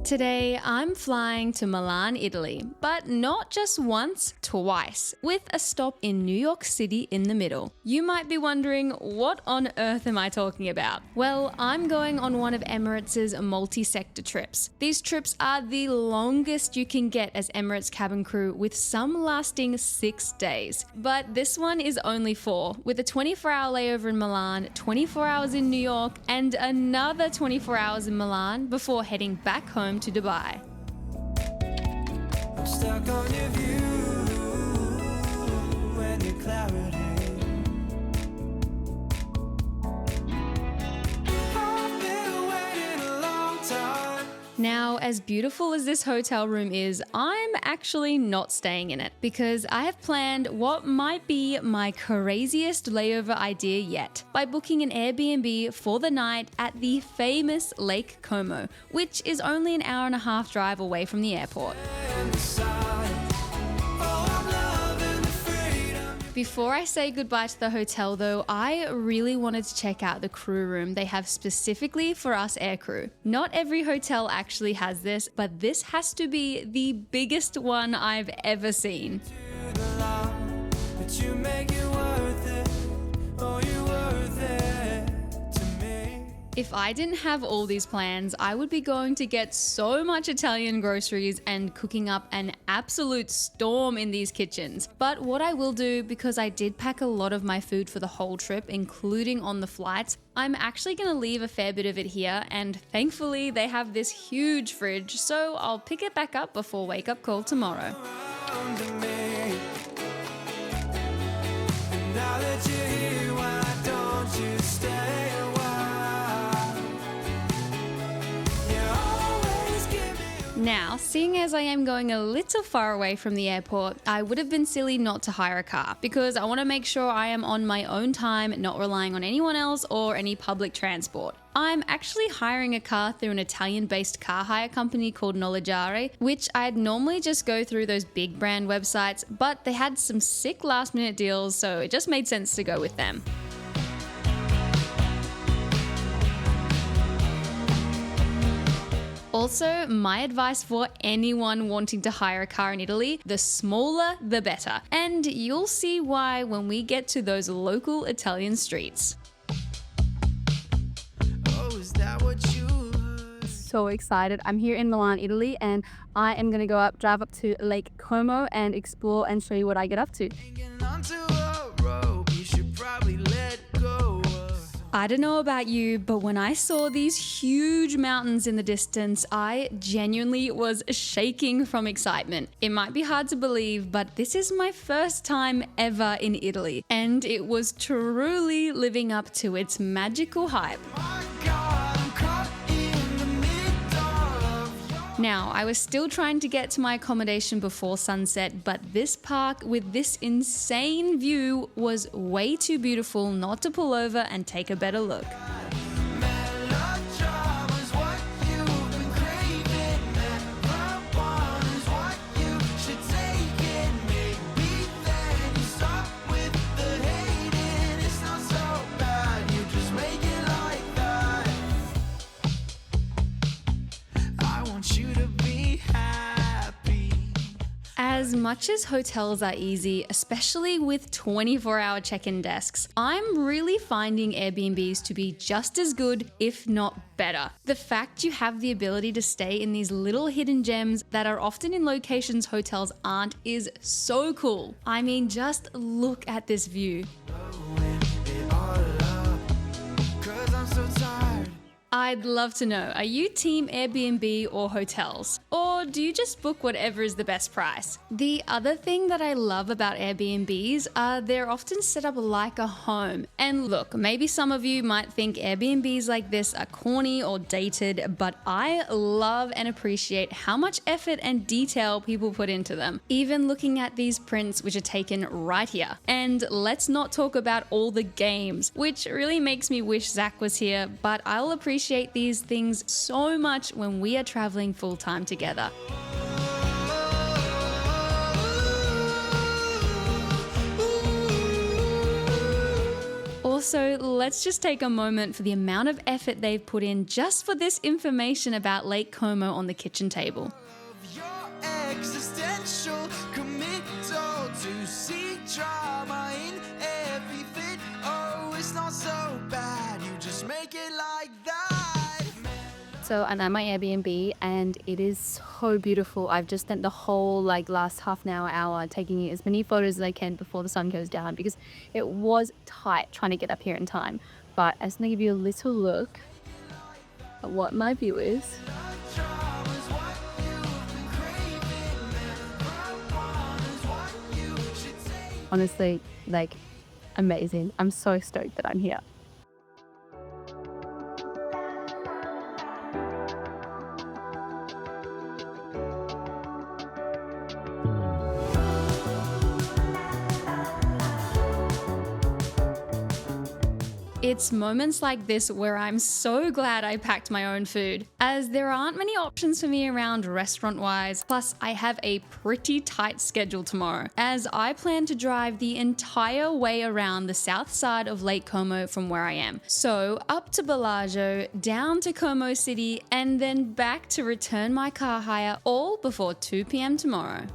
Today, I'm flying to Milan, Italy, but not just once, twice, with a stop in New York City in the middle. You might be wondering, what on earth am I talking about? Well, I'm going on one of Emirates' multi-sector trips. These trips are the longest you can get as Emirates Cabin Crew, with some lasting 6 days. But this one is only 4, with a 24-hour layover in Milan, 24 hours in New York, and another 24 hours in Milan before heading back home to Dubai. I'm stuck on your view and your clarity. I've been waiting a long time. Now, as beautiful as this hotel room is, I'm actually not staying in it because I have planned what might be my craziest layover idea yet by booking an Airbnb for the night at the famous Lake Como, which is only an hour and a half drive away from the airport. Before I say goodbye to the hotel though, I really wanted to check out the crew room they have specifically for us aircrew. Not every hotel actually has this, but this has to be the biggest one I've ever seen. If I didn't have all these plans, I would be going to get so much Italian groceries and cooking up an absolute storm in these kitchens. But what I will do, because I did pack a lot of my food for the whole trip, including on the flights, I'm actually going to leave a fair bit of it here, and thankfully they have this huge fridge, so I'll pick it back up before wake up call tomorrow. Now, seeing as I am going a little far away from the airport, I would have been silly not to hire a car because I want to make sure I am on my own time, not relying on anyone else or any public transport. I'm actually hiring a car through an Italian-based car hire company called Noleggiare, which I'd normally just go through those big brand websites, but they had some sick last-minute deals, so it just made sense to go with them. Also, my advice for anyone wanting to hire a car in Italy, the smaller the better. And you'll see why when we get to those local Italian streets. Oh, is that what you heard? So excited. I'm here in Milan, Italy, and I am going to drive up to Lake Como and explore and show you what I get up to. Hanging onto a rope, you should probably let go. I don't know about you, but when I saw these huge mountains in the distance, I genuinely was shaking from excitement. It might be hard to believe, but this is my first time ever in Italy, and it was truly living up to its magical hype. Now, I was still trying to get to my accommodation before sunset, but this park with this insane view was way too beautiful not to pull over and take a better look. As much as hotels are easy, especially with 24-hour check-in desks, I'm really finding Airbnbs to be just as good, if not better. The fact you have the ability to stay in these little hidden gems that are often in locations hotels aren't is so cool. I mean, just look at this view. I'd love to know, are you team Airbnb or hotels? Or do you just book whatever is the best price? The other thing that I love about Airbnbs are they're often set up like a home. And look, maybe some of you might think Airbnbs like this are corny or dated, but I love and appreciate how much effort and detail people put into them. Even looking at these prints which are taken right here. And let's not talk about all the games, which really makes me wish Zach was here, but I'll appreciate these things so much when we are traveling full-time together. Also, let's just take a moment for the amount of effort they've put in just for this information about Lake Como on the kitchen table. Your existential committal to see drama in everything. Oh, it's not so bad. You just make it like that. So I'm at my Airbnb and it is so beautiful. I've just spent the whole last half an hour taking as many photos as I can before the sun goes down because it was tight trying to get up here in time. But I just want to give you a little look at what my view is. Honestly, amazing. I'm so stoked that I'm here. It's moments like this where I'm so glad I packed my own food, as there aren't many options for me around restaurant-wise, plus I have a pretty tight schedule tomorrow, as I plan to drive the entire way around the south side of Lake Como from where I am. So up to Bellagio, down to Como City, and then back to return my car hire all before 2 p.m. tomorrow.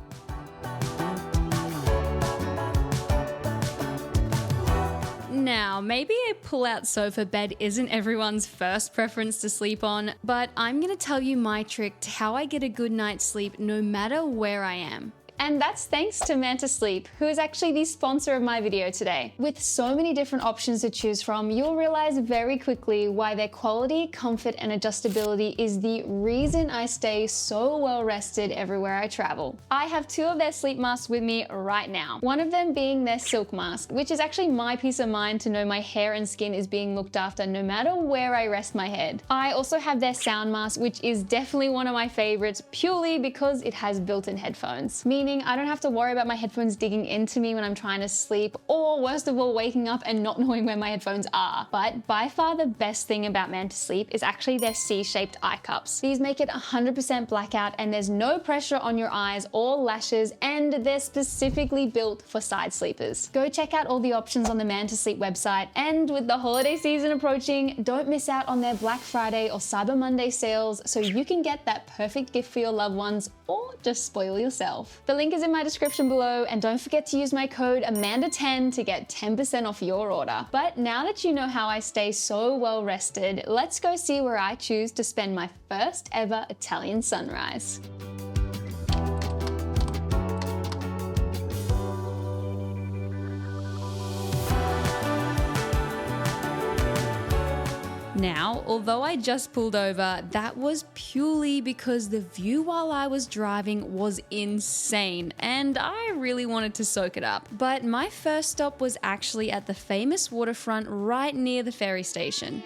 Now, maybe a pull-out sofa bed isn't everyone's first preference to sleep on, but I'm gonna tell you my trick to how I get a good night's sleep no matter where I am. And that's thanks to Manta Sleep, who is actually the sponsor of my video today. With so many different options to choose from, you'll realize very quickly why their quality, comfort, and adjustability is the reason I stay so well rested everywhere I travel. I have 2 of their sleep masks with me right now. One of them being their silk mask, which is actually my peace of mind to know my hair and skin is being looked after no matter where I rest my head. I also have their sound mask, which is definitely one of my favorites purely because it has built-in headphones, meaning I don't have to worry about my headphones digging into me when I'm trying to sleep, or worst of all, waking up and not knowing where my headphones are. But by far the best thing about Manta Sleep is actually their C-shaped eye cups. These make it 100% blackout and there's no pressure on your eyes or lashes, and they're specifically built for side sleepers. Go check out all the options on the Manta Sleep website, and with the holiday season approaching, don't miss out on their Black Friday or Cyber Monday sales so you can get that perfect gift for your loved ones or just spoil yourself. The link is in my description below, and don't forget to use my code AMANDA10 to get 10% off your order. But now that you know how I stay so well rested, let's go see where I choose to spend my first ever Italian sunrise. Now, although I just pulled over, that was purely because the view while I was driving was insane and I really wanted to soak it up. But my first stop was actually at the famous waterfront right near the ferry station.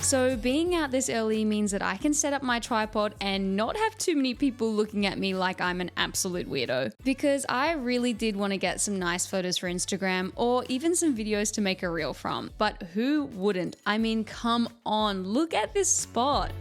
So being out this early means that I can set up my tripod and not have too many people looking at me like I'm an absolute weirdo. Because I really did want to get some nice photos for Instagram or even some videos to make a reel from. But who wouldn't? I mean, come on, look at this spot.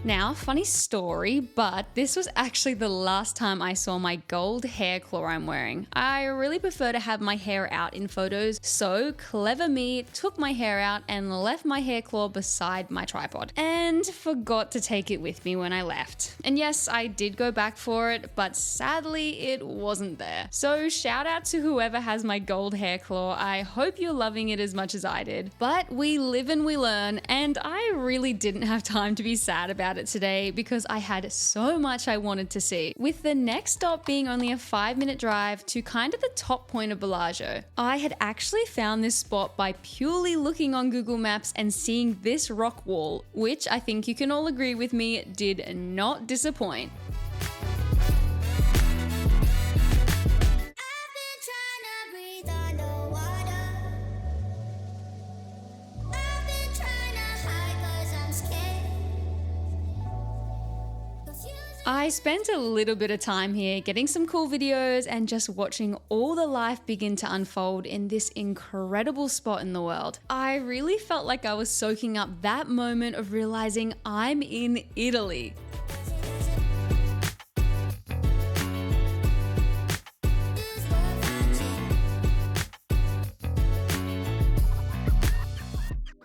Now, funny story, but this was actually the last time I saw my gold hair claw I'm wearing. I really prefer to have my hair out in photos, so clever me took my hair out and left my hair claw beside my tripod. And forgot to take it with me when I left. And yes, I did go back for it, but sadly it wasn't there. So shout out to whoever has my gold hair claw. I hope you're loving it as much as I did. But we live and we learn, and I really didn't have time to be sad about it today because I had so much I wanted to see, with the next stop being only a 5-minute drive to kind of the top point of Bellagio. I had actually found this spot by purely looking on Google Maps and seeing this rock wall, which I think you can all agree with me did not disappoint. I spent a little bit of time here getting some cool videos and just watching all the life begin to unfold in this incredible spot in the world. I really felt like I was soaking up that moment of realizing I'm in Italy.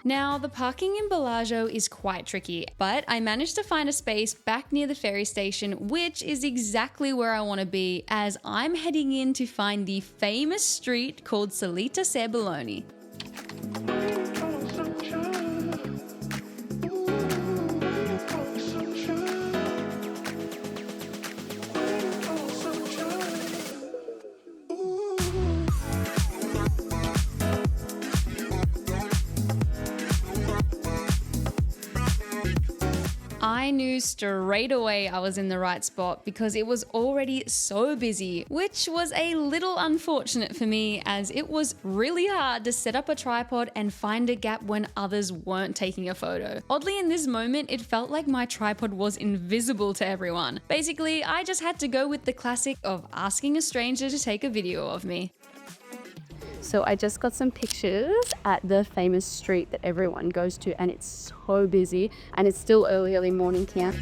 Now, the parking in Bellagio is quite tricky, but I managed to find a space back near the ferry station, which is exactly where I want to be as I'm heading in to find the famous street called Salita Serbelloni. I knew straight away I was in the right spot because it was already so busy, which was a little unfortunate for me as it was really hard to set up a tripod and find a gap when others weren't taking a photo. Oddly, in this moment, it felt like my tripod was invisible to everyone. Basically, I just had to go with the classic of asking a stranger to take a video of me. So I just got some pictures at the famous street that everyone goes to, and it's so busy and it's still early morning here.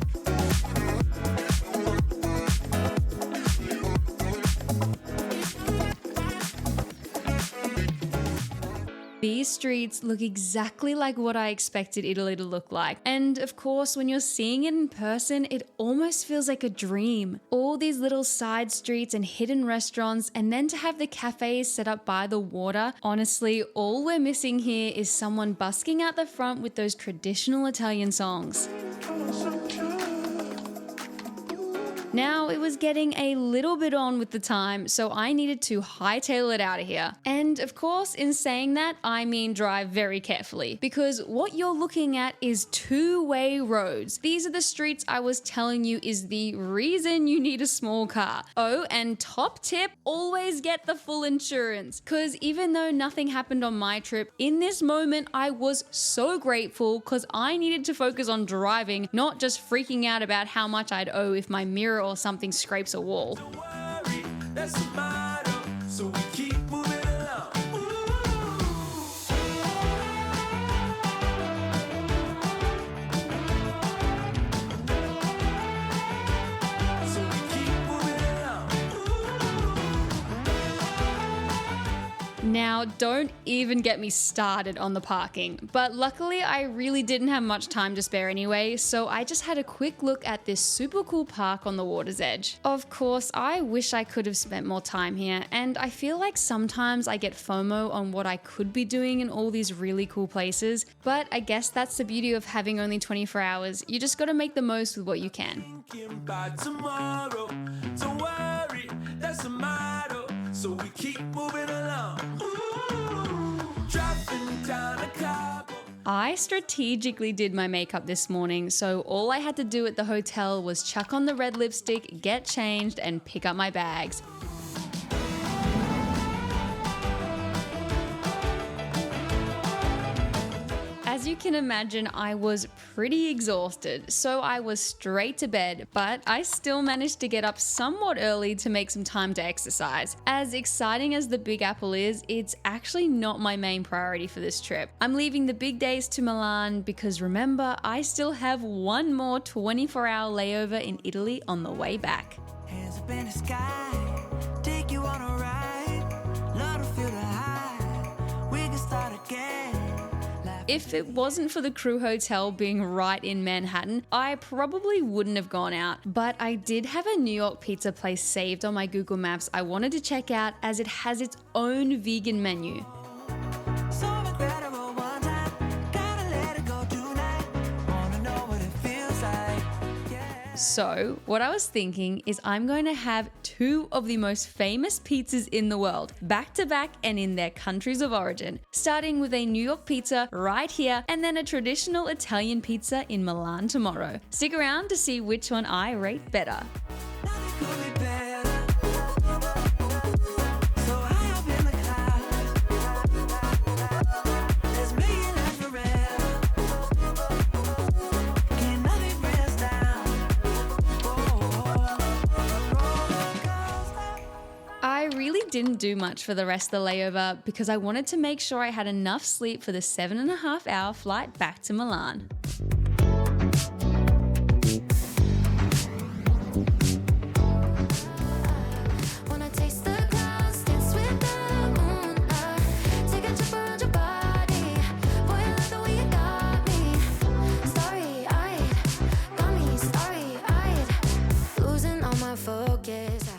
These streets look exactly like what I expected Italy to look like. And of course, when you're seeing it in person, it almost feels like a dream. All these little side streets and hidden restaurants, and then to have the cafes set up by the water. Honestly, all we're missing here is someone busking out the front with those traditional Italian songs. Now, it was getting a little bit on with the time, so I needed to hightail it out of here. And of course, in saying that, I mean drive very carefully, because what you're looking at is two-way roads. These are the streets I was telling you is the reason you need a small car. Oh, and top tip, always get the full insurance, because even though nothing happened on my trip, in this moment, I was so grateful because I needed to focus on driving, not just freaking out about how much I'd owe if my mirror or something scrapes a wall. Don't worry, that's the motto, so we keep moving along. So we keep moving along. Now, don't even get me started on the parking, but luckily I really didn't have much time to spare anyway, so I just had a quick look at this super cool park on the water's edge. Of course, I wish I could have spent more time here, and I feel like sometimes I get FOMO on what I could be doing in all these really cool places, but I guess that's the beauty of having only 24 hours. You just gotta make the most with what you can. Thinking about tomorrow, don't worry, that's the motto, so we keep moving along. Dropping down a cobble. I strategically did my makeup this morning, so all I had to do at the hotel was chuck on the red lipstick, get changed, and pick up my bags. As you can imagine, I was pretty exhausted, so I was straight to bed, but I still managed to get up somewhat early to make some time to exercise. As exciting as the Big Apple is, it's actually not my main priority for this trip. I'm leaving the big days to Milan because remember, I still have one more 24-hour layover in Italy on the way back. Hands up in the sky, take you on a ride, love to feel the high, we can start again. If it wasn't for the Crew Hotel being right in Manhattan, I probably wouldn't have gone out. But I did have a New York pizza place saved on my Google Maps I wanted to check out as it has its own vegan menu. So incredible one time, gotta let it go tonight, wanna know what it feels like, yeah. So, what I was thinking is I'm going to have two of the most famous pizzas in the world, back to back and in their countries of origin, starting with a New York pizza right here and then a traditional Italian pizza in Milan tomorrow. Stick around to see which one I rate better. Nothing could be better. So high up in the clouds, let's make it last forever. Can nothing bring us down? Oh. didn't do much for the rest of the layover because I wanted to make sure I had enough sleep for the 7.5-hour flight back to Milan.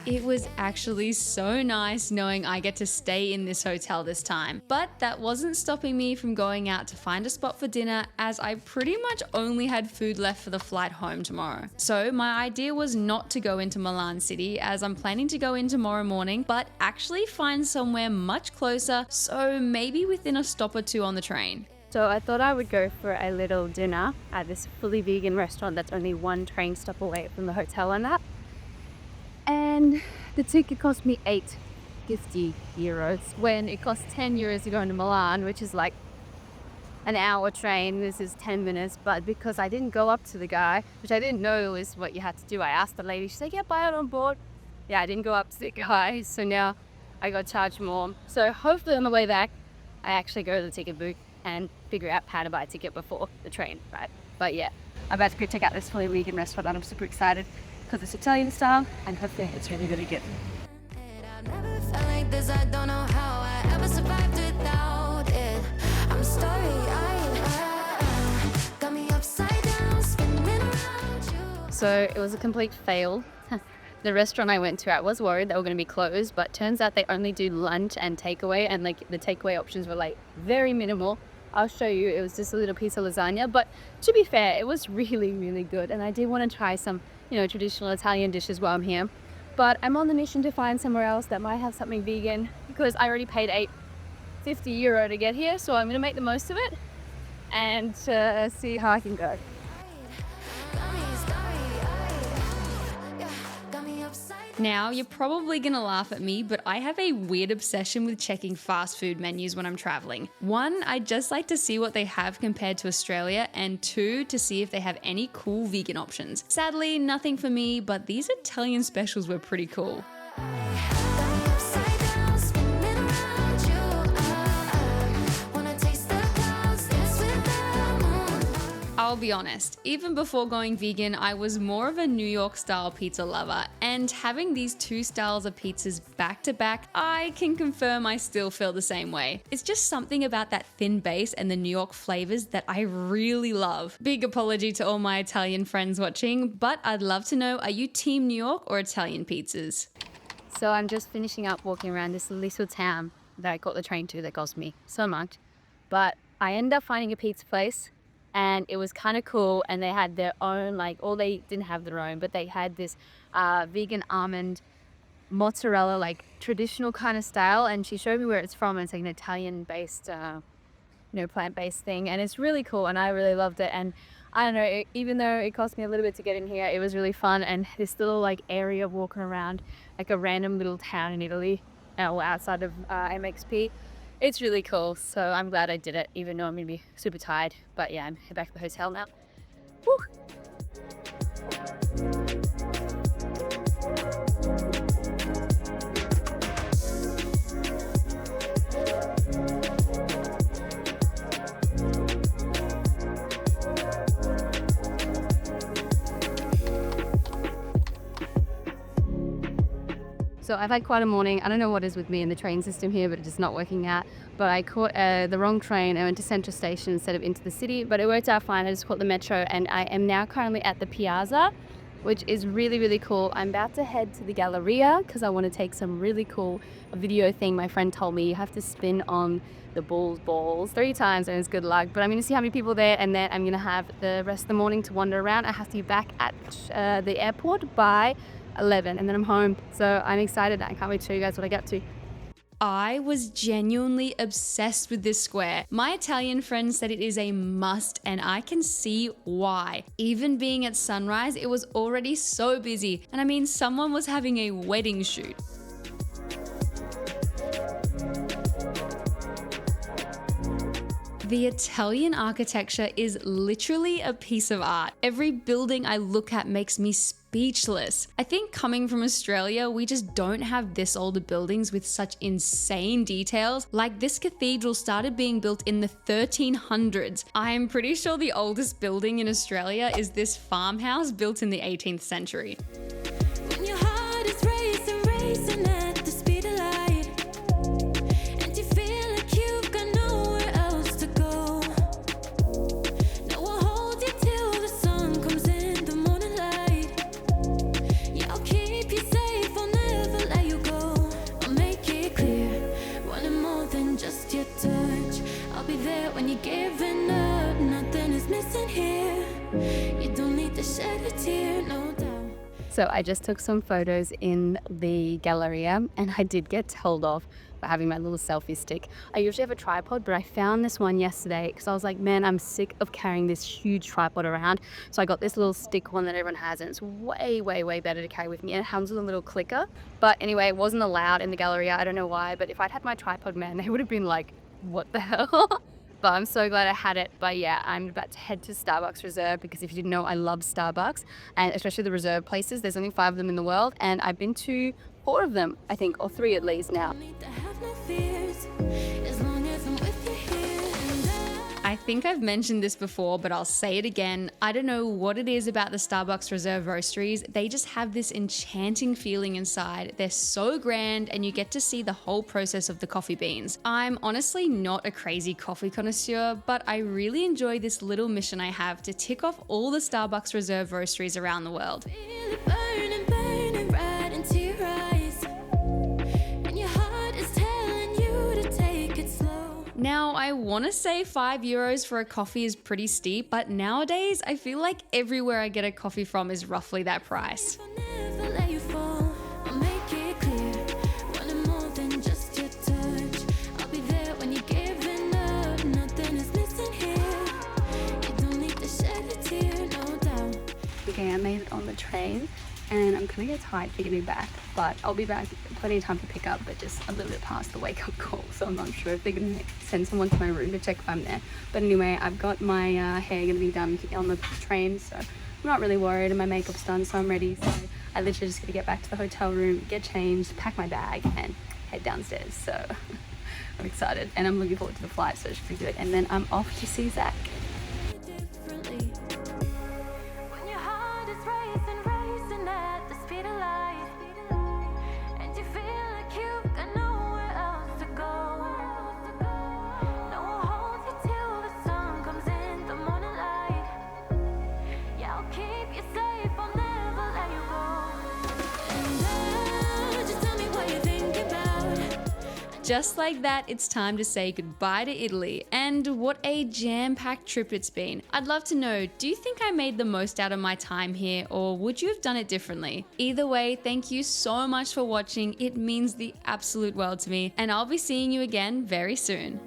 It was actually so nice knowing I get to stay in this hotel this time, but that wasn't stopping me from going out to find a spot for dinner as I pretty much only had food left for the flight home tomorrow. So my idea was not to go into Milan City as I'm planning to go in tomorrow morning, but actually find somewhere much closer, so maybe within a stop or two on the train. So I thought I would go for a little dinner at this fully vegan restaurant that's only one train stop away from the hotel and that. And the ticket cost me €8.50 when it cost €10 to go into Milan, which is like an hour train. This is 10 minutes, but because I didn't go up to the guy, which I didn't know was what you had to do, I asked the lady, she's like, yeah, buy it on board. Yeah, I didn't go up to the guy, so now I got charged more. So hopefully on the way back, I actually go to the ticket booth and figure out how to buy a ticket before the train, right? But yeah, I'm about to go check out this fully vegan restaurant and I'm super excited because it's Italian style and hopefully it's really gonna get. I've never felt like this, I don't know how I ever survived without it. I'm starry-eyed, got me upside down, spinning around you. So it was a complete fail. The restaurant I went to, I was worried they were going to be closed, but turns out they only do lunch and takeaway, and like the takeaway options were like very minimal. I'll show you. It was just a little piece of lasagna, but to be fair, it was really, really good. And I did want to try some, traditional Italian dishes while I'm here. But I'm on the mission to find somewhere else that might have something vegan because I already paid €8.50 to get here, so I'm going to make the most of it and see how I can go. Now, you're probably gonna laugh at me, but I have a weird obsession with checking fast food menus when I'm traveling. One, I just like to see what they have compared to Australia, and two, to see if they have any cool vegan options. Sadly, nothing for me, but these Italian specials were pretty cool. I'll be honest, even before going vegan, I was more of a New York style pizza lover, and having these two styles of pizzas back to back, I can confirm I still feel the same way. It's just something about that thin base and the New York flavors that I really love. Big apology to all my Italian friends watching, but I'd love to know, are you team New York or Italian pizzas? So I'm just finishing up walking around this little town that I caught the train to that cost me so much, but I ended up finding a pizza place. And it was kind of cool, and they had their own, they didn't have their own, but they had this vegan almond mozzarella, traditional kind of style, and she showed me where it's from, and it's like an Italian-based, plant-based thing, and it's really cool, and I really loved it, and I don't know, even though it cost me a little bit to get in here, it was really fun, and this little, area walking around, like a random little town in Italy, outside of MXP. It's really cool, so I'm glad I did it, even though I'm going to be super tired. But yeah, I'm heading back to the hotel now. Woo! So I've had quite a morning. I don't know what is with me in the train system here, but it's just not working out. But I caught the wrong train. I went to Central Station instead of into the city, but it worked out fine. I just caught the metro, and I am now currently at the Piazza, which is really, really cool. I'm about to head to the Galleria because I want to take some really cool video thing. My friend told me you have to spin on the balls 3 times and it's good luck. But I'm going to see how many people are there, and then I'm going to have the rest of the morning to wander around. I have to be back at the airport by 11 and then I'm home. So I'm excited. I can't wait to show you guys what I get up to. I was genuinely obsessed with this square. My Italian friends said it is a must, and I can see why. Even being at sunrise, it was already so busy, and I mean, someone was having a wedding shoot. The Italian architecture is literally a piece of art. Every building I look at makes me speechless. I think coming from Australia, we just don't have this older buildings with such insane details. Like this cathedral started being built in the 1300s. I'm pretty sure the oldest building in Australia is this farmhouse built in the 18th century. When your heart is racing, racing at the speed of light, and you feel like you've got nowhere else to go. No one holds you till the sun comes in the morning light. Yeah, I'll keep you safe, I'll never let you go. I'll make it clear, wanting more than just your touch. I'll be there when you're giving up, nothing is missing here. You don't need to shed a tear, no doubt. So I just took some photos in the Galleria and I did get told off for having my little selfie stick. I usually have a tripod, but I found this one yesterday because I was like, man, I'm sick of carrying this huge tripod around. So I got this little stick one that everyone has, and it's way, way, way better to carry with me. And it comes with a little clicker. But anyway, it wasn't allowed in the Galleria. I don't know why, but if I'd had my tripod, man, they would have been like, what the hell? But I'm so glad I had it. But yeah, I'm about to head to Starbucks Reserve because if you didn't know, I love Starbucks, and especially the Reserve places. There's only 5 of them in the world, and I've been to 4 of them, I think, or 3 at least now. Need to have no fears, as long as I'm with you here. And I think I've mentioned this before, but I'll say it again. I don't know what it is about the Starbucks Reserve roasteries. They just have this enchanting feeling inside. They're so grand, and you get to see the whole process of the coffee beans. I'm honestly not a crazy coffee connoisseur, but I really enjoy this little mission I have to tick off all the Starbucks Reserve roasteries around the world. feel it burning, burning right into your eyes, and your heart is telling you to take it slow. Now, I want to say €5 for a coffee is pretty steep, but nowadays I feel like everywhere I get a coffee from is roughly that price. I'll never let you fall. I'll make it clear, wanting more than just your touch. I'll be there when you're giving up, nothing is missing here. You don't need to shed a tear, no doubt. Okay, I made it on the train and I'm gonna get tired for getting back, but I'll be back plenty of time to pick up, but just a little bit past the wake up call, so I'm not sure if they're gonna send someone to my room to check if I'm there. But anyway, I've got my hair gonna be done on the train, so I'm not really worried, and my makeup's done, so I'm ready. So I literally just gotta get back to the hotel room, get changed, pack my bag, and head downstairs. So I'm excited, and I'm looking forward to the flight, so it should be good. And then I'm off to see Zach. Differently. When your heart is racing, racing at the speed of light, and you feel like you've got nowhere else to go. No one holds you till the sun comes in the morning light. Yeah, I'll keep you safe, I'll never let you go. And just tell me what you think about. Just like that, it's time to say goodbye to Italy, and what a jam-packed trip it's been. I'd love to know, do you think I made the most out of my time here, or would you have done it differently? Either way, thank you so much for watching. It means the absolute world to me, and I'll be seeing you again very soon.